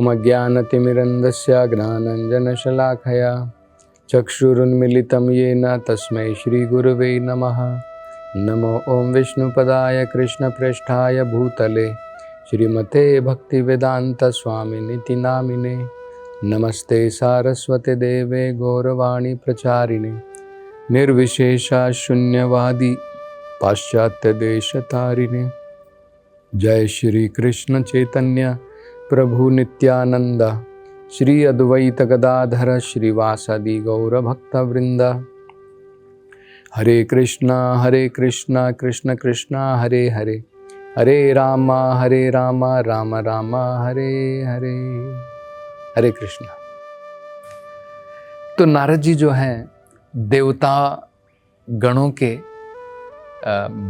ॐ अज्ञानतिमिरन्धस्य ज्ञानाञ्जनशलाखया चक्षुरुन्मिलितं येन तस्मै श्रीगुरुवे नमः। नमो ॐ विष्णुपदाय कृष्णप्रेष्ठाय भूतले श्रीमते भक्तिवेदान्तस्वामिनिति नामिने। नमस्ते सारस्वते देवे गौरवाणी प्रचारिणे निर्विशेषा शून्यवादी पाश्चात्य देश तारिणे। जय श्री कृष्ण चैतन्य प्रभु नित्यानंद श्री अद्वैत गदाधर श्रीवासादि गौर भक्तवृंद। हरे कृष्णा कृष्ण कृष्णा हरे हरे, हरे राम राम राम हरे हरे। हरे कृष्णा। तो नारद जी जो हैं देवता गणों के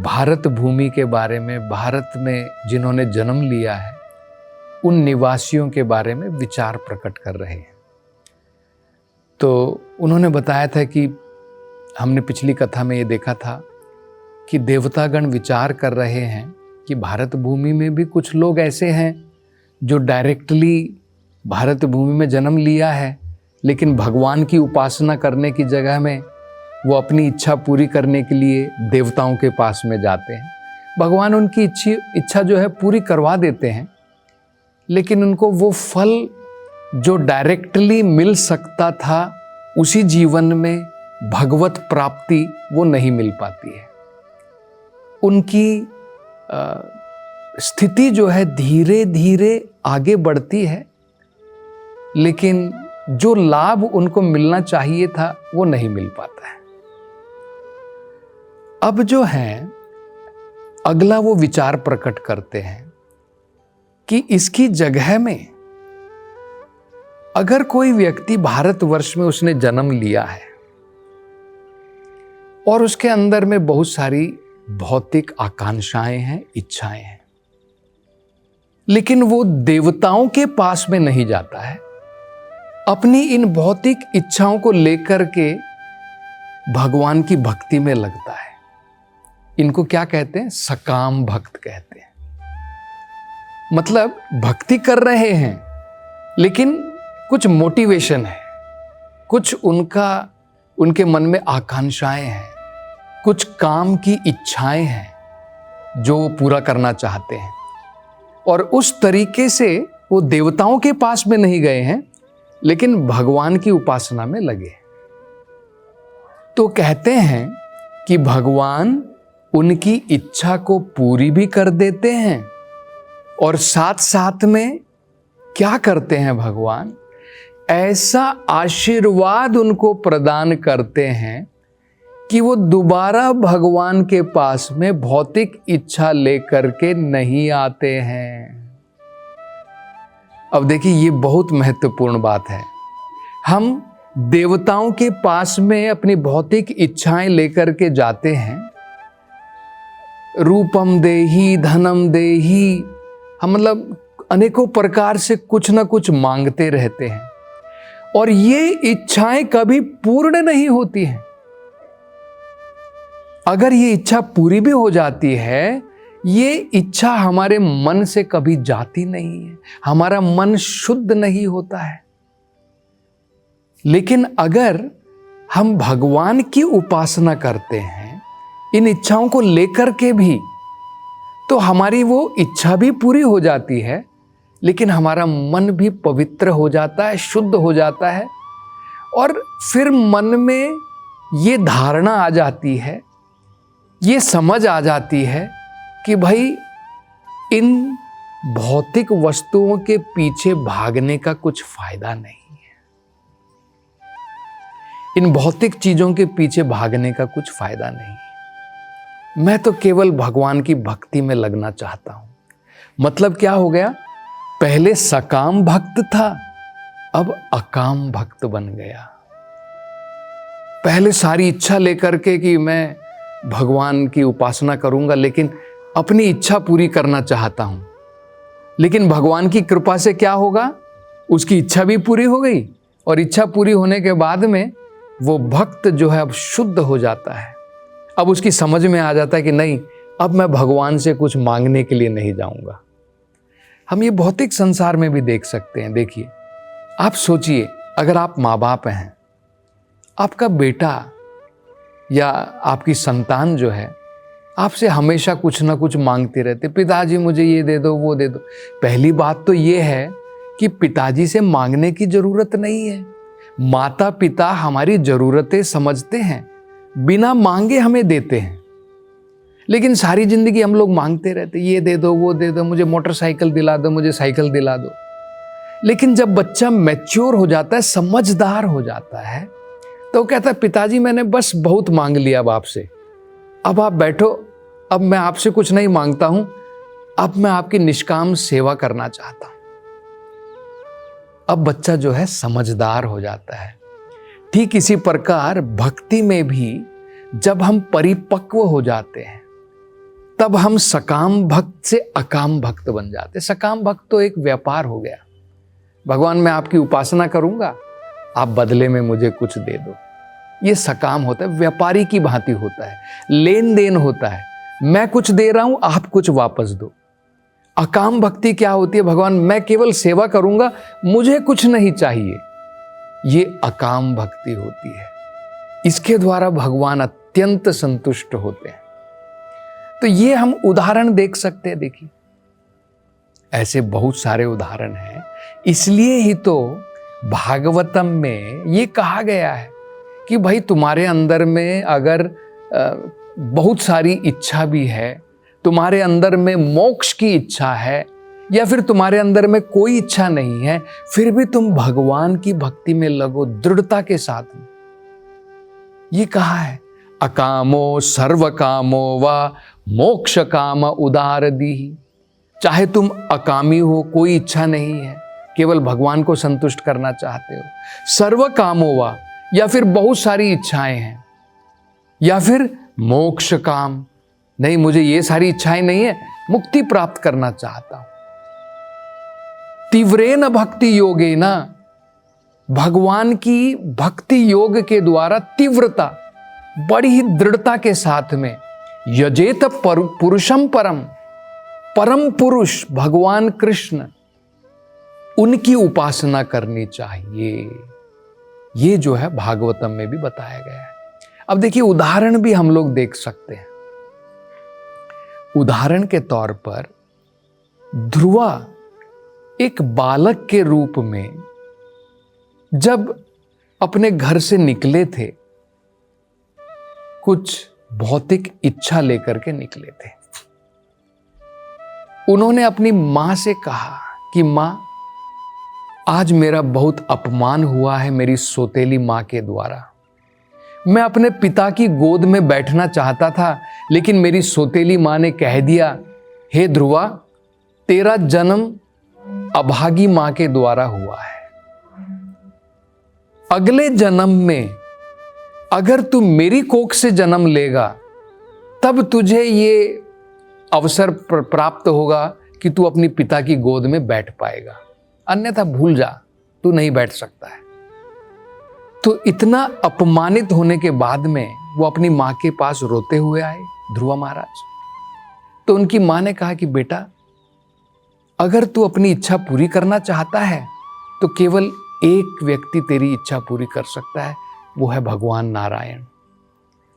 भारत भूमि के बारे में, भारत में जिन्होंने जन्म लिया है उन निवासियों के बारे में विचार प्रकट कर रहे हैं। तो उन्होंने बताया था कि हमने पिछली कथा में ये देखा था कि देवतागण विचार कर रहे हैं कि भारत भूमि में भी कुछ लोग ऐसे हैं जो डायरेक्टली भारत भूमि में जन्म लिया है, लेकिन भगवान की उपासना करने की जगह में वो अपनी इच्छा पूरी करने के लिए देवताओं के पास में जाते हैं। भगवान उनकी इच्छा जो है पूरी करवा देते हैं, लेकिन उनको वो फल जो डायरेक्टली मिल सकता था उसी जीवन में भगवत प्राप्ति वो नहीं मिल पाती है। उनकी स्थिति जो है धीरे धीरे आगे बढ़ती है, लेकिन जो लाभ उनको मिलना चाहिए था वो नहीं मिल पाता है। अब जो है अगला वो विचार प्रकट करते हैं कि इसकी जगह में अगर कोई व्यक्ति भारतवर्ष में उसने जन्म लिया है और उसके अंदर में बहुत सारी भौतिक आकांक्षाएं हैं, इच्छाएं हैं, लेकिन वो देवताओं के पास में नहीं जाता है, अपनी इन भौतिक इच्छाओं को लेकर के भगवान की भक्ति में लगता है। इनको क्या कहते हैं? सकाम भक्त कहते हैं। मतलब भक्ति कर रहे हैं लेकिन कुछ मोटिवेशन है, कुछ उनके मन में आकांक्षाएं हैं, कुछ काम की इच्छाएं हैं जो वो पूरा करना चाहते हैं, और उस तरीके से वो देवताओं के पास में नहीं गए हैं लेकिन भगवान की उपासना में लगे। तो कहते हैं कि भगवान उनकी इच्छा को पूरी भी कर देते हैं और साथ साथ में क्या करते हैं भगवान? ऐसा आशीर्वाद उनको प्रदान करते हैं कि वो दोबारा भगवान के पास में भौतिक इच्छा लेकर के नहीं आते हैं। अब देखिए ये बहुत महत्वपूर्ण बात है। हम देवताओं के पास में अपनी भौतिक इच्छाएं लेकर के जाते हैं, रूपम देहि धनम देहि, हम मतलब अनेकों प्रकार से कुछ ना कुछ मांगते रहते हैं और ये इच्छाएं कभी पूर्ण नहीं होती हैं। अगर ये इच्छा पूरी भी हो जाती है, ये इच्छा हमारे मन से कभी जाती नहीं है, हमारा मन शुद्ध नहीं होता है। लेकिन अगर हम भगवान की उपासना करते हैं इन इच्छाओं को लेकर के भी, तो हमारी वो इच्छा भी पूरी हो जाती है, लेकिन हमारा मन भी पवित्र हो जाता है, शुद्ध हो जाता है। और फिर मन में ये धारणा आ जाती है, ये समझ आ जाती है कि भाई इन भौतिक वस्तुओं के पीछे भागने का कुछ फायदा नहीं है, इन भौतिक चीजों के पीछे भागने का कुछ फायदा नहीं है। मैं तो केवल भगवान की भक्ति में लगना चाहता हूं। मतलब क्या हो गया? पहले सकाम भक्त था, अब अकाम भक्त बन गया। पहले सारी इच्छा लेकर के कि मैं भगवान की उपासना करूंगा, लेकिन अपनी इच्छा पूरी करना चाहता हूं। लेकिन भगवान की कृपा से क्या होगा? उसकी इच्छा भी पूरी हो गई, और इच्छा पूरी होने के बाद में वो भक्त जो है अब शुद्ध हो जाता है। अब उसकी समझ में आ जाता है कि नहीं, अब मैं भगवान से कुछ मांगने के लिए नहीं जाऊंगा। हम ये भौतिक संसार में भी देख सकते हैं। देखिए, आप सोचिए, अगर आप माँ बाप हैं, आपका बेटा या आपकी संतान जो है आपसे हमेशा कुछ ना कुछ मांगते रहते, पिताजी मुझे ये दे दो, वो दे दो। पहली बात तो ये है कि पिताजी से मांगने की जरूरत नहीं है। माता पिता हमारी जरूरतें समझते हैं, बिना मांगे हमें देते हैं। लेकिन सारी जिंदगी हम लोग मांगते रहते, ये दे दो, वो दे दो, मुझे मोटरसाइकिल दिला दो, मुझे साइकिल दिला दो। लेकिन जब बच्चा मैच्योर हो जाता है, समझदार हो जाता है, तो कहता है पिताजी मैंने बस बहुत मांग लिया अब आपसे, अब आप बैठो, अब मैं आपसे कुछ नहीं मांगता हूं, अब मैं आपकी निष्काम सेवा करना चाहता हूं। अब बच्चा जो है समझदार हो जाता है। ठीक इसी प्रकार भक्ति में भी जब हम परिपक्व हो जाते हैं, तब हम सकाम भक्त से अकाम भक्त बन जाते हैं। सकाम भक्त तो एक व्यापार हो गया, भगवान मैं आपकी उपासना करूंगा, आप बदले में मुझे कुछ दे दो। ये सकाम होता है, व्यापारी की भांति होता है, लेन देन होता है, मैं कुछ दे रहा हूं, आप कुछ वापस दो। अकाम भक्ति क्या होती है? भगवान मैं केवल सेवा करूंगा, मुझे कुछ नहीं चाहिए। ये अकाम भक्ति होती है। इसके द्वारा भगवान अत्यंत संतुष्ट होते हैं। तो ये हम उदाहरण देख सकते हैं। देखिए, ऐसे बहुत सारे उदाहरण हैं। इसलिए ही तो भागवतम में ये कहा गया है कि भाई तुम्हारे अंदर में अगर बहुत सारी इच्छा भी है, तुम्हारे अंदर में मोक्ष की इच्छा है, या फिर तुम्हारे अंदर में कोई इच्छा नहीं है, फिर भी तुम भगवान की भक्ति में लगो दृढ़ता के साथ में। ये कहा है, अकामो सर्व कामो वा मोक्ष काम उदार दी। चाहे तुम अकामी हो, कोई इच्छा नहीं है, केवल भगवान को संतुष्ट करना चाहते हो, सर्व कामो वा, या फिर बहुत सारी इच्छाएं हैं, या फिर मोक्ष काम, नहीं मुझे ये सारी इच्छाएं नहीं है, मुक्ति प्राप्त करना चाहता हूं। तीव्रेन भक्ति योगेन, भगवान की भक्ति योग के द्वारा तीव्रता, बड़ी ही दृढ़ता के साथ में, यजेत पुरुषम परम, परम पुरुष भगवान कृष्ण, उनकी उपासना करनी चाहिए। ये जो है भागवतम में भी बताया गया है। अब देखिए, उदाहरण भी हम लोग देख सकते हैं। उदाहरण के तौर पर ध्रुवा एक बालक के रूप में जब अपने घर से निकले थे, कुछ भौतिक इच्छा लेकर के निकले थे। उन्होंने अपनी मां से कहा कि मां, आज मेरा बहुत अपमान हुआ है मेरी सौतेली मां के द्वारा। मैं अपने पिता की गोद में बैठना चाहता था, लेकिन मेरी सौतेली मां ने कह दिया, हे ध्रुवा, तेरा जन्म अभागी मां के द्वारा हुआ है। अगले जन्म में अगर तू मेरी कोख से जन्म लेगा, तब तुझे ये अवसर प्राप्त होगा कि तू अपनी पिता की गोद में बैठ पाएगा, अन्यथा भूल जा, तू नहीं बैठ सकता है। तो इतना अपमानित होने के बाद में वो अपनी मां के पास रोते हुए आए ध्रुवा महाराज। तो उनकी मां ने कहा कि बेटा, अगर तू अपनी इच्छा पूरी करना चाहता है तो केवल एक व्यक्ति तेरी इच्छा पूरी कर सकता है, वो है भगवान नारायण।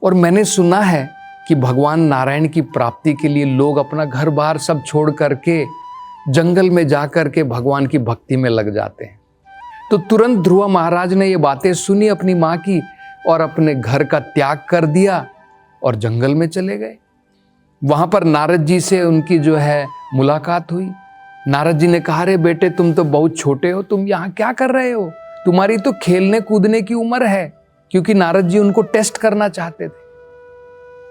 और मैंने सुना है कि भगवान नारायण की प्राप्ति के लिए लोग अपना घर बार सब छोड़ करके जंगल में जाकर के भगवान की भक्ति में लग जाते हैं। तो तुरंत ध्रुवा महाराज ने ये बातें सुनी अपनी मां की, और अपने घर का त्याग कर दिया और जंगल में चले गए। वहां पर नारद जी से उनकी जो है मुलाकात हुई। नारद जी ने कहा, रे बेटे, तुम तो बहुत छोटे हो, तुम यहाँ क्या कर रहे हो? तुम्हारी तो खेलने कूदने की उम्र है, क्योंकि नारद जी उनको टेस्ट करना चाहते थे।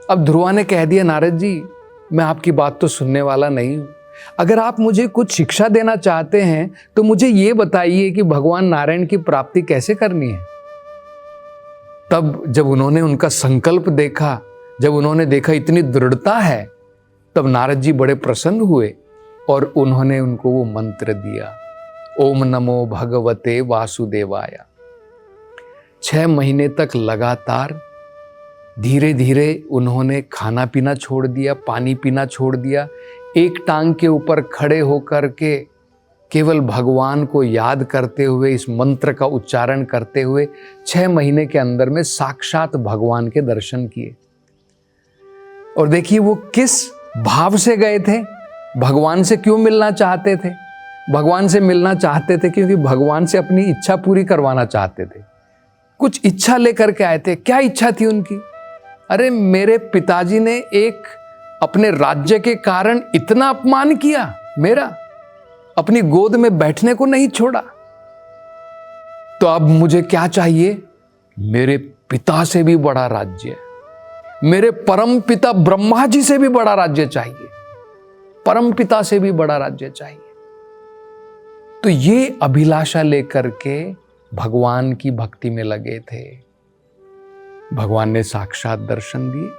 अब ध्रुवा ने कह दिया, नारद जी, मैं आपकी बात तो सुनने वाला नहीं हूं। अगर आप मुझे कुछ शिक्षा देना चाहते हैं तो मुझे ये बताइए कि भगवान नारायण की प्राप्ति कैसे करनी है। तब जब उन्होंने उनका संकल्प देखा, जब उन्होंने देखा इतनी दृढ़ता है, तब नारद जी बड़े प्रसन्न हुए और उन्होंने उनको वो मंत्र दिया, ओम नमो भगवते वासुदेवाय। 6 महीने तक लगातार धीरे धीरे उन्होंने खाना पीना छोड़ दिया, पानी पीना छोड़ दिया, एक टांग के ऊपर खड़े होकर के केवल भगवान को याद करते हुए, इस मंत्र का उच्चारण करते हुए 6 महीने के अंदर में साक्षात भगवान के दर्शन किए। और देखिए वो किस भाव से गए थे, भगवान से क्यों मिलना चाहते थे? भगवान से मिलना चाहते थे क्योंकि भगवान से अपनी इच्छा पूरी करवाना चाहते थे। कुछ इच्छा लेकर के आए थे। क्या इच्छा थी उनकी? अरे मेरे पिताजी ने एक अपने राज्य के कारण इतना अपमान किया मेरा, अपनी गोद में बैठने को नहीं छोड़ा, तो अब मुझे क्या चाहिए? मेरे पिता से भी बड़ा राज्य, मेरे परम पिता ब्रह्मा जी से भी बड़ा राज्य चाहिए, परम पिता से भी बड़ा राज्य चाहिए। तो ये अभिलाषा लेकर के भगवान की भक्ति में लगे थे। भगवान ने साक्षात दर्शन दिए।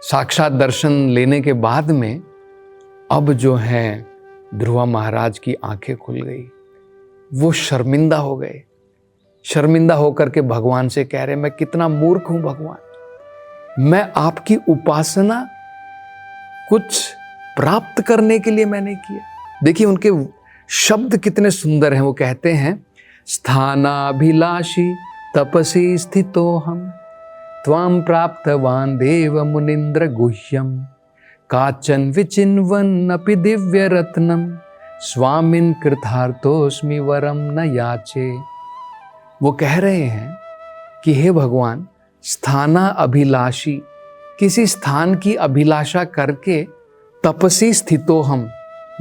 साक्षात दर्शन लेने के बाद में अब जो है ध्रुव महाराज की आंखें खुल गई। वो शर्मिंदा हो गए। शर्मिंदा होकर के भगवान से कह रहे, मैं कितना मूर्ख हूं भगवान, मैं आपकी उपासना कुछ प्राप्त करने के लिए मैंने किया। देखिए उनके शब्द कितने सुंदर हैं। वो कहते हैं, स्थानाभिलाषी तपसी स्थितो हम त्वां प्राप्तवान देव मुनिंद्र गुह्यम काचन विचिन्वन अपि दिव्य रत्नम स्वामिन कृतार्थोस्मि वरम न याचे। वो कह रहे हैं कि हे भगवान, स्थाना अभिलाषी, किसी स्थान की अभिलाषा करके तपसी स्थितो हम,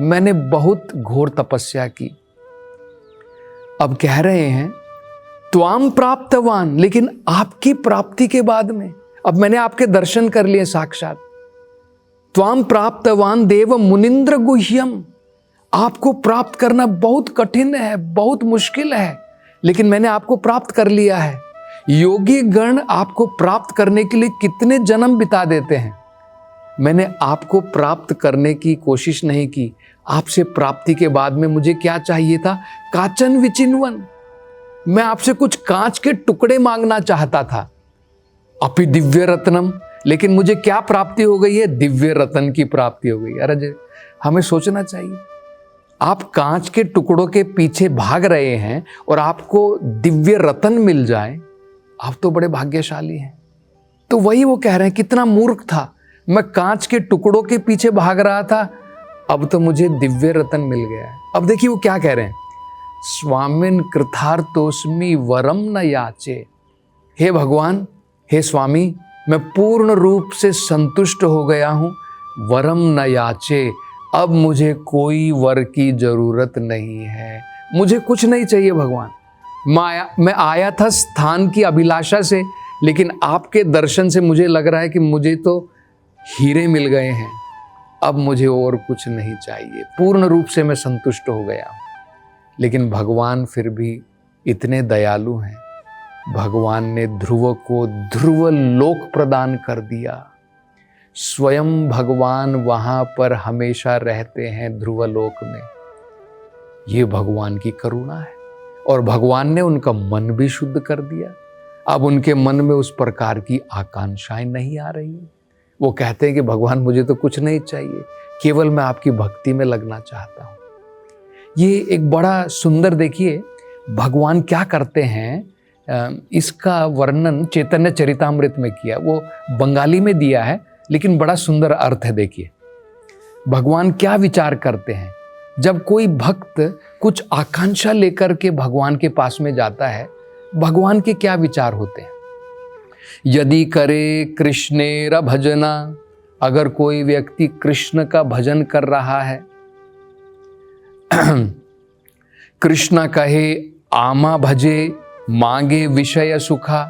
मैंने बहुत घोर तपस्या की। अब कह रहे हैं त्वाम प्राप्तवान, लेकिन आपकी प्राप्ति के बाद में, अब मैंने आपके दर्शन कर लिए साक्षात। त्वाम प्राप्तवान देव मुनिंद्र गुह्यम, आपको प्राप्त करना बहुत कठिन है, बहुत मुश्किल है, लेकिन मैंने आपको प्राप्त कर लिया है। योगी गण आपको प्राप्त करने के लिए कितने जन्म बिता देते हैं, मैंने आपको प्राप्त करने की कोशिश नहीं की। आपसे प्राप्ति के बाद में मुझे क्या चाहिए था? काचन विचिन्वन, मैं आपसे कुछ कांच के टुकड़े मांगना चाहता था। अपि दिव्य रत्नम, लेकिन मुझे क्या प्राप्ति हो गई है? दिव्य रत्न की प्राप्ति हो गई। अरे हमें सोचना चाहिए, आप कांच के टुकड़ों के पीछे भाग रहे हैं और आपको दिव्य रत्न मिल जाए, आप तो बड़े भाग्यशाली हैं। तो वही वो कह रहे हैं, कितना मूर्ख था मैं, कांच के टुकड़ों के पीछे भाग रहा था, अब तो मुझे दिव्य रत्न मिल गया है। अब देखिए वो क्या कह रहे हैं, स्वामिन कृतार्थोस्मि वरम न याचे। हे भगवान, हे स्वामी, मैं पूर्ण रूप से संतुष्ट हो गया हूं, वरम न याचे, अब मुझे कोई वर की जरूरत नहीं है, मुझे कुछ नहीं चाहिए भगवान। मैं आया था स्थान की अभिलाषा से, लेकिन आपके दर्शन से मुझे लग रहा है कि मुझे तो हीरे मिल गए हैं, अब मुझे और कुछ नहीं चाहिए, पूर्ण रूप से मैं संतुष्ट हो गया हूं। लेकिन भगवान फिर भी इतने दयालु हैं, भगवान ने ध्रुव को ध्रुव लोक प्रदान कर दिया। स्वयं भगवान वहां पर हमेशा रहते हैं ध्रुव लोक में। ये भगवान की करुणा है। और भगवान ने उनका मन भी शुद्ध कर दिया। अब उनके मन में उस प्रकार की आकांक्षाएं नहीं आ रही। वो कहते हैं कि भगवान मुझे तो कुछ नहीं चाहिए, केवल मैं आपकी भक्ति में लगना चाहता हूं। ये एक बड़ा सुंदर, देखिए भगवान क्या करते हैं, इसका वर्णन चैतन्य चरितामृत में किया, वो बंगाली में दिया है, लेकिन बड़ा सुंदर अर्थ है। देखिए भगवान क्या विचार करते हैं, जब कोई भक्त कुछ आकांक्षा लेकर के भगवान के पास में जाता है, भगवान के क्या विचार होते हैं। यदि करे कृष्णेर भजना, अगर कोई व्यक्ति कृष्ण का भजन कर रहा है, कृष्ण कहे आमा भजे मांगे विषय सुखा,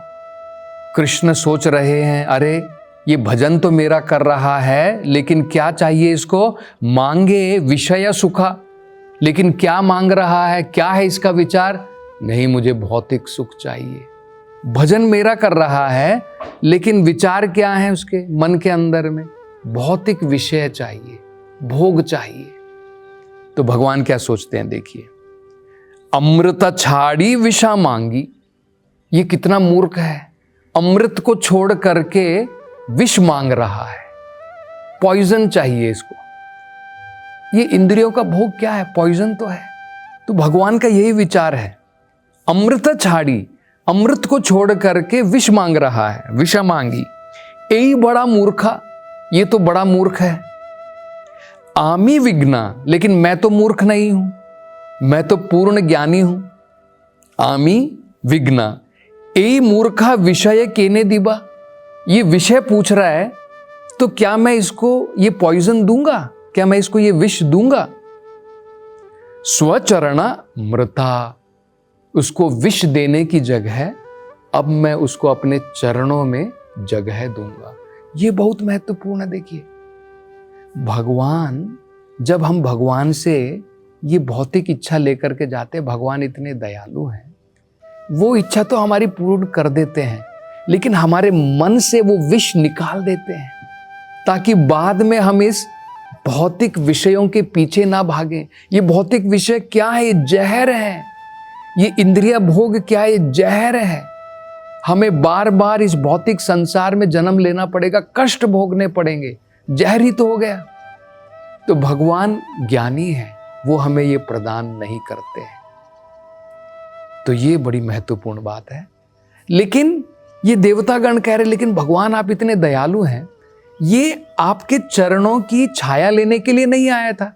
कृष्ण सोच रहे हैं अरे ये भजन तो मेरा कर रहा है, लेकिन क्या चाहिए इसको? मांगे विषय सुखा। लेकिन क्या मांग रहा है, क्या है इसका विचार? नहीं, मुझे भौतिक सुख चाहिए। भजन मेरा कर रहा है, लेकिन विचार क्या है उसके मन के अंदर में? भौतिक विषय चाहिए, भोग चाहिए। तो भगवान क्या सोचते हैं, देखिए, अमृत छाड़ी विषा मांगी। ये कितना मूर्ख है, अमृत को छोड़ करके विष मांग रहा है, पॉइजन चाहिए इसको। ये इंद्रियों का भोग क्या है? पॉइजन तो है। तो भगवान का यही विचार है, अमृत छाड़ी, अमृत को छोड़ करके विष मांग रहा है, विषा मांगी, यही बड़ा मूर्खा, ये तो बड़ा मूर्ख है। आमी विघ्ना, लेकिन मैं तो मूर्ख नहीं हूं, मैं तो पूर्ण ज्ञानी हूं। आमी विघ्ना ए मूर्खा विषय केने दिबा, ये विषय पूछ रहा है तो क्या मैं इसको ये पॉइजन दूंगा, क्या मैं इसको ये विष दूंगा? स्वचरणा मृता, उसको विष देने की जगह अब मैं उसको अपने चरणों में जगह दूंगा। ये बहुत महत्वपूर्ण है। देखिए, भगवान, जब हम भगवान से ये भौतिक इच्छा लेकर के जाते हैं, भगवान इतने दयालु हैं, वो इच्छा तो हमारी पूर्ण कर देते हैं, लेकिन हमारे मन से वो विष निकाल देते हैं ताकि बाद में हम इस भौतिक विषयों के पीछे ना भागें। ये भौतिक विषय क्या है? ये जहर है। ये इंद्रिय भोग क्या है? ये जहर है। हमें बार बार इस भौतिक संसार में जन्म लेना पड़ेगा, कष्ट भोगने पड़ेंगे, जहर ही तो हो गया। तो भगवान ज्ञानी है, वो हमें ये प्रदान नहीं करते हैं। तो ये बड़ी महत्वपूर्ण बात है। लेकिन ये देवतागण कह रहे, लेकिन भगवान आप इतने दयालु हैं, ये आपके चरणों की छाया लेने के लिए नहीं आया था,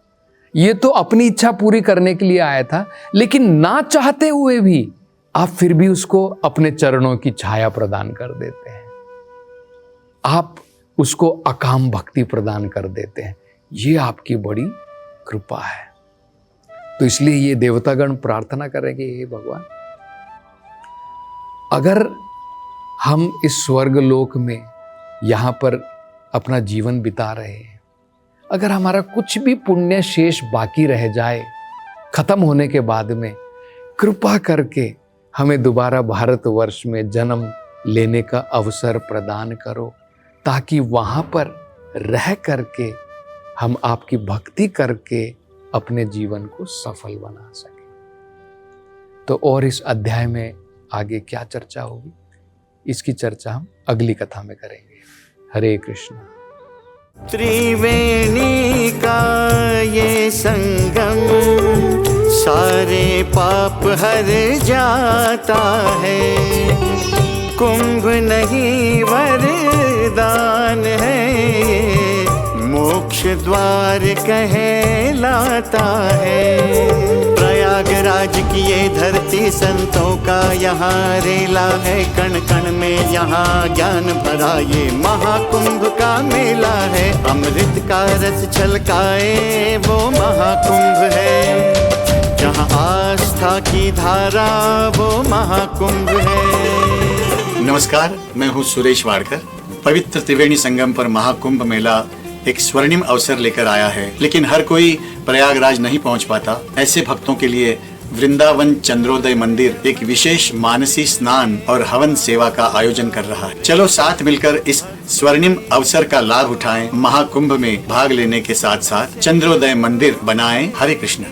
ये तो अपनी इच्छा पूरी करने के लिए आया था, लेकिन ना चाहते हुए भी आप फिर भी उसको अपने चरणों की छाया प्रदान कर देते हैं, आप उसको अकाम भक्ति प्रदान कर देते हैं। ये आपकी बड़ी कृपा है। तो इसलिए ये देवतागण प्रार्थना करेंगे, हे भगवान, अगर हम इस स्वर्ग लोक में यहां पर अपना जीवन बिता रहे हैं, अगर हमारा कुछ भी पुण्य शेष बाकी रह जाए खत्म होने के बाद में, कृपा करके हमें दोबारा भारतवर्ष में जन्म लेने का अवसर प्रदान करो, ताकि वहां पर रह करके हम आपकी भक्ति करके अपने जीवन को सफल बना सकें। तो और इस अध्याय में आगे क्या चर्चा होगी, इसकी चर्चा हम अगली कथा में करेंगे। हरे कृष्ण। त्रिवेणी का ये संगम सारे पाप हर जाता है, कुंभ नहीं वरदान है, मोक्ष द्वार कहलाता है। प्रयागराज की ये धरती संतों का यहाँ रेला है, कण कण में यहाँ ज्ञान भरा ये महाकुंभ का मेला है। अमृत का रस छलकाए वो महाकुंभ है, जहाँ आस्था की धारा वो महाकुंभ है। नमस्कार, मैं हूँ सुरेश वाडकर। पवित्र त्रिवेणी संगम पर महाकुंभ मेला एक स्वर्णिम अवसर लेकर आया है, लेकिन हर कोई प्रयागराज नहीं पहुंच पाता। ऐसे भक्तों के लिए वृंदावन चंद्रोदय मंदिर एक विशेष मानसी स्नान और हवन सेवा का आयोजन कर रहा है। चलो साथ मिलकर इस स्वर्णिम अवसर का लाभ उठाएं, महाकुंभ में भाग लेने के साथ साथ चंद्रोदय मंदिर बनाएं। हरे कृष्ण।